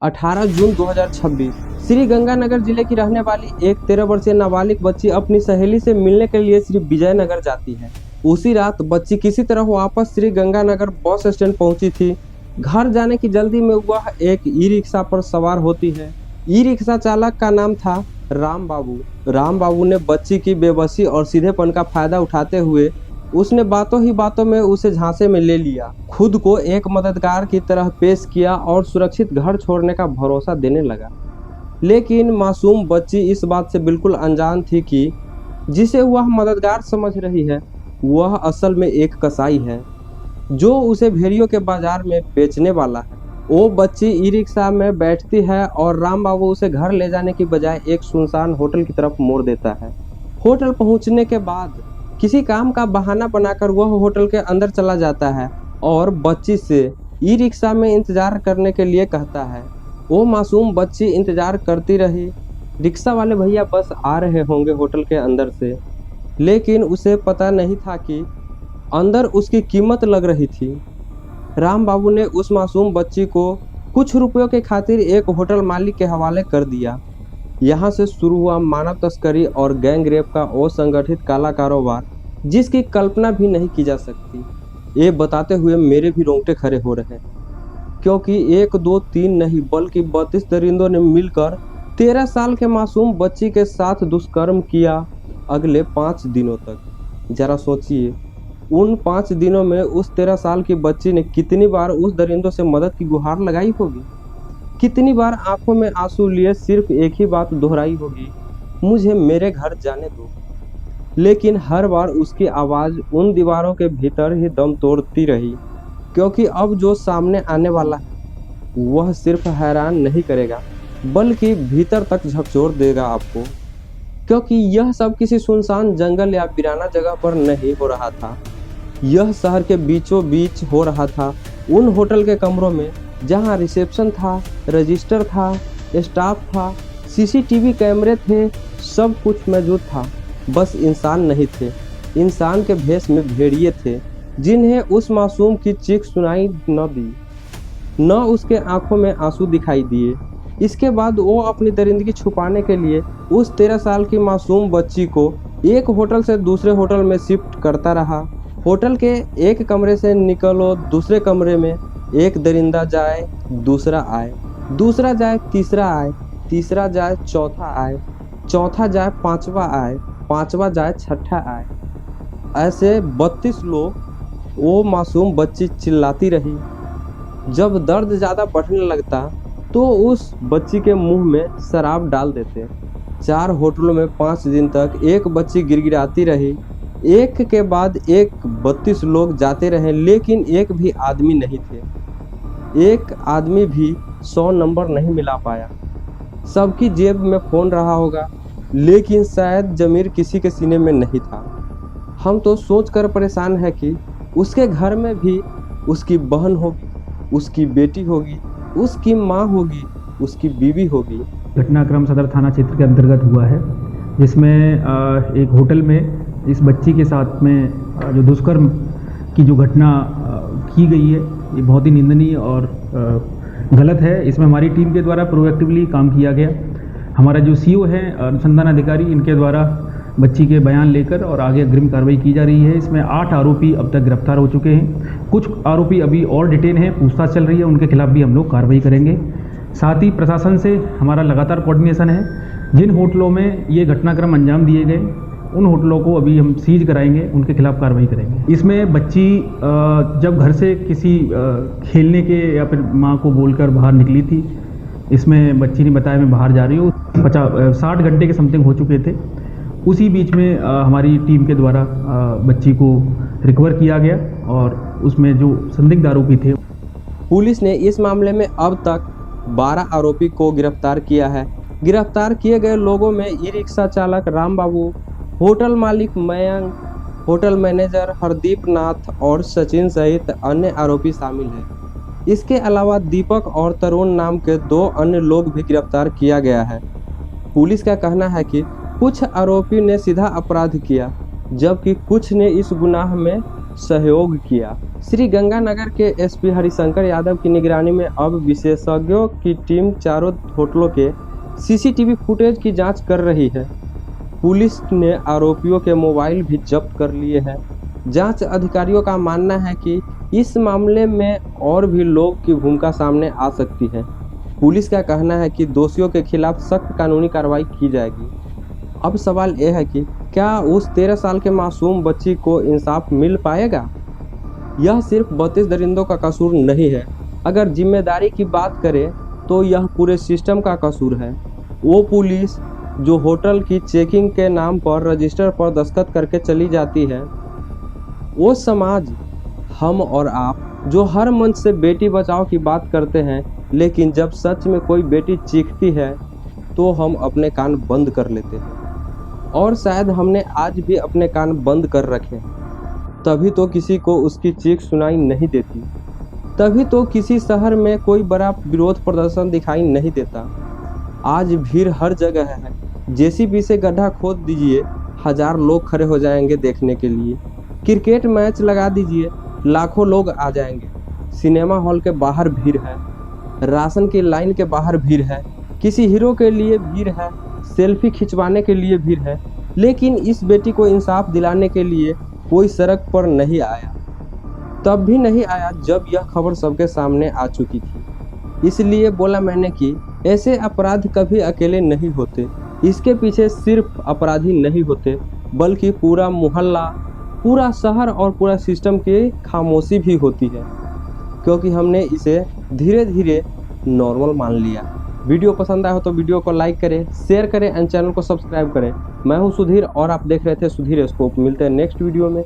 18 जून 2026 श्री गंगानगर जिले की रहने वाली एक 13 वर्षीय नाबालिग बच्ची अपनी सहेली से मिलने के लिए श्री विजयनगर जाती है। उसी रात बच्ची किसी तरह वापस श्री गंगानगर बस स्टैंड पहुंची थी। घर जाने की जल्दी में वह एक ई रिक्शा पर सवार होती है। ई रिक्शा चालक का नाम था राम बाबू। राम बाबू ने बच्ची की बेबसी और सीधेपन का फायदा उठाते हुए उसने बातों ही बातों में उसे झांसे में ले लिया, खुद को एक मददगार की तरह पेश किया और सुरक्षित घर छोड़ने का भरोसा देने लगा। लेकिन मासूम बच्ची इस बात से बिल्कुल अनजान थी कि जिसे वह मददगार समझ रही है वह असल में एक कसाई है जो उसे भेड़ियों के बाजार में बेचने वाला है। वो बच्ची ई रिक्शा में बैठती है और राम बाबू उसे घर ले जाने की बजाय एक सुनसान होटल की तरफ मोड़ देता है। होटल पहुंचने के बाद किसी काम का बहाना बनाकर वह होटल के अंदर चला जाता है और बच्ची से ई रिक्शा में इंतजार करने के लिए कहता है। वो मासूम बच्ची इंतजार करती रही। रिक्शा वाले भैया बस आ रहे होंगे होटल के अंदर से, लेकिन उसे पता नहीं था कि अंदर उसकी कीमत लग रही थी। राम बाबू ने उस मासूम बच्ची को कुछ रुपयों के खातिर एक होटल मालिक के हवाले कर दिया। यहाँ से शुरू हुआ मानव तस्करी और गैंग रेप का असंगठित काला कारोबार जिसकी कल्पना भी नहीं की जा सकती। ये बताते हुए मेरे भी रोंगटे खड़े हो रहे हैं, क्योंकि 1, 2, 3 नहीं बल्कि 32 दरिंदों ने मिलकर 13 साल के मासूम बच्ची के साथ दुष्कर्म किया अगले 5 दिनों तक। जरा सोचिए, उन 5 दिनों में उस 13 साल की बच्ची ने कितनी बार उस दरिंदों से मदद की गुहार लगाई होगी, कितनी बार आंखों में आंसू लिए सिर्फ एक ही बात दोहराई होगी, मुझे मेरे घर जाने दो। लेकिन हर बार उसकी आवाज़ उन दीवारों के भीतर ही दम तोड़ती रही, क्योंकि अब जो सामने आने वाला है वह सिर्फ हैरान नहीं करेगा बल्कि भीतर तक झकझोर देगा आपको। क्योंकि यह सब किसी सुनसान जंगल या वीराना जगह पर नहीं हो रहा था, यह शहर के बीचों बीच हो रहा था, उन होटल के कमरों में जहां रिसेप्शन था, रजिस्टर था, स्टाफ था, सीसीटीवी कैमरे थे, सब कुछ मौजूद था। बस इंसान नहीं थे। इंसान के भेष में भेड़िए थे जिन्हें उस मासूम की चीख सुनाई न दी, न उसके आंखों में आंसू दिखाई दिए। इसके बाद वो अपनी दरिंदगी छुपाने के लिए उस 13 साल की मासूम बच्ची को एक होटल से दूसरे होटल में शिफ्ट करता रहा। होटल के एक कमरे से निकलो दूसरे कमरे में, एक दरिंदा जाए दूसरा आए, दूसरा जाए तीसरा आए, तीसरा जाए चौथा आए, चौथा जाए पांचवा आए, पांचवा जाए छठा आए। ऐसे 32 लोग। वो मासूम बच्ची चिल्लाती रही। जब दर्द ज़्यादा बढ़ने लगता तो उस बच्ची के मुंह में शराब डाल देते। 4 होटलों में 5 दिन तक एक बच्ची गिड़गिड़ाती रही। एक के बाद एक 32 लोग जाते रहे, लेकिन एक भी आदमी नहीं थे। एक आदमी भी 100 नंबर नहीं मिला पाया। सबकी जेब में फ़ोन रहा होगा, लेकिन शायद ज़मीर किसी के सीने में नहीं था। हम तो सोचकर परेशान है कि उसके घर में भी उसकी बहन होगी, उसकी बेटी होगी, उसकी माँ होगी, उसकी बीवी होगी। घटनाक्रम सदर थाना क्षेत्र के अंतर्गत हुआ है, जिसमें एक होटल में इस बच्ची के साथ में जो दुष्कर्म की जो घटना की गई है, ये बहुत ही निंदनीय और गलत है। इसमें हमारी टीम के द्वारा प्रोएक्टिवली काम किया गया। हमारा जो सीओ है अनुसंधान अधिकारी, इनके द्वारा बच्ची के बयान लेकर और आगे अग्रिम कार्रवाई की जा रही है। इसमें 8 आरोपी अब तक गिरफ्तार हो चुके हैं। कुछ आरोपी अभी और डिटेन हैं, पूछताछ चल रही है, उनके खिलाफ भी हम लोग कार्रवाई करेंगे। साथ ही प्रशासन से हमारा लगातार कोऑर्डिनेशन है। जिन होटलों में ये घटनाक्रम अंजाम दिए गए उन होटलों को अभी हम सीज कराएंगे, उनके खिलाफ कार्रवाई करेंगे। इसमें बच्ची जब घर से किसी खेलने के या फिर माँ को बोलकर बाहर निकली थी। इसमें बच्ची ने बताया मैं बाहर जा रही हूँ। 60 घंटे के समथिंग हो चुके थे। उसी बीच में हमारी टीम के द्वारा बच्ची को रिकवर किया गया और उसमें जो संदिग्ध आरोपी थे। पुलिस ने इस मामले में अब तक 12 आरोपी को गिरफ्तार किया है। गिरफ्तार किए गए लोगों में ई रिक्शा चालक राम बाबू, होटल मालिक मयंक, होटल मैनेजर हरदीप नाथ और सचिन सहित अन्य आरोपी शामिल हैं। इसके अलावा दीपक और तरुण नाम के 2 अन्य लोग भी गिरफ्तार किया गया है। पुलिस का कहना है कि कुछ आरोपी ने सीधा अपराध किया, जबकि कुछ ने इस गुनाह में सहयोग किया। श्री गंगानगर के एसपी हरिशंकर यादव की निगरानी में अब विशेषज्ञों की टीम चारों होटलों के सीसीटीवी फुटेज की जांच कर रही है। पुलिस ने आरोपियों के मोबाइल भी जब्त कर लिए हैं। जांच अधिकारियों का मानना है कि इस मामले में और भी लोग की भूमिका सामने आ सकती है। पुलिस का कहना है कि दोषियों के खिलाफ सख्त कानूनी कार्रवाई की जाएगी। अब सवाल यह है कि क्या उस 13 साल के मासूम बच्ची को इंसाफ मिल पाएगा? यह सिर्फ 32 दरिंदों का कसूर नहीं है। अगर जिम्मेदारी की बात करें तो यह पूरे सिस्टम का कसूर है। वो पुलिस जो होटल की चेकिंग के नाम पर रजिस्टर पर दस्तखत करके चली जाती है, वो समाज, हम और आप जो हर मंच से बेटी बचाओ की बात करते हैं, लेकिन जब सच में कोई बेटी चीखती है तो हम अपने कान बंद कर लेते हैं। और शायद हमने आज भी अपने कान बंद कर रखे हैं। तभी तो किसी को उसकी चीख सुनाई नहीं देती। तभी तो किसी शहर में कोई बड़ा विरोध प्रदर्शन दिखाई नहीं देता। आज भीड़ हर जगह है। जेसीबी से गड्ढा खोद दीजिए, 1000 लोग खड़े हो जाएंगे देखने के लिए। क्रिकेट मैच लगा दीजिए, लाखों लोग आ जाएंगे। सिनेमा हॉल के बाहर भीड़ है, राशन की लाइन के बाहर भीड़ है, किसी हीरो के लिए भीड़ है, सेल्फी खिंचवाने के लिए भीड़ है। लेकिन इस बेटी को इंसाफ दिलाने के लिए कोई सड़क पर नहीं आया। तब भी नहीं आया जब यह खबर सबके सामने आ चुकी थी। इसलिए बोला मैंने कि ऐसे अपराध कभी अकेले नहीं होते। इसके पीछे सिर्फ अपराधी नहीं होते, बल्कि पूरा मोहल्ला, पूरा शहर और पूरा सिस्टम की खामोशी भी होती है, क्योंकि हमने इसे धीरे धीरे नॉर्मल मान लिया। वीडियो पसंद आया हो तो वीडियो को लाइक करें, शेयर करें एंड चैनल को सब्सक्राइब करें। मैं हूं सुधीर और आप देख रहे थे सुधीर स्कोप। मिलते हैं नेक्स्ट वीडियो में।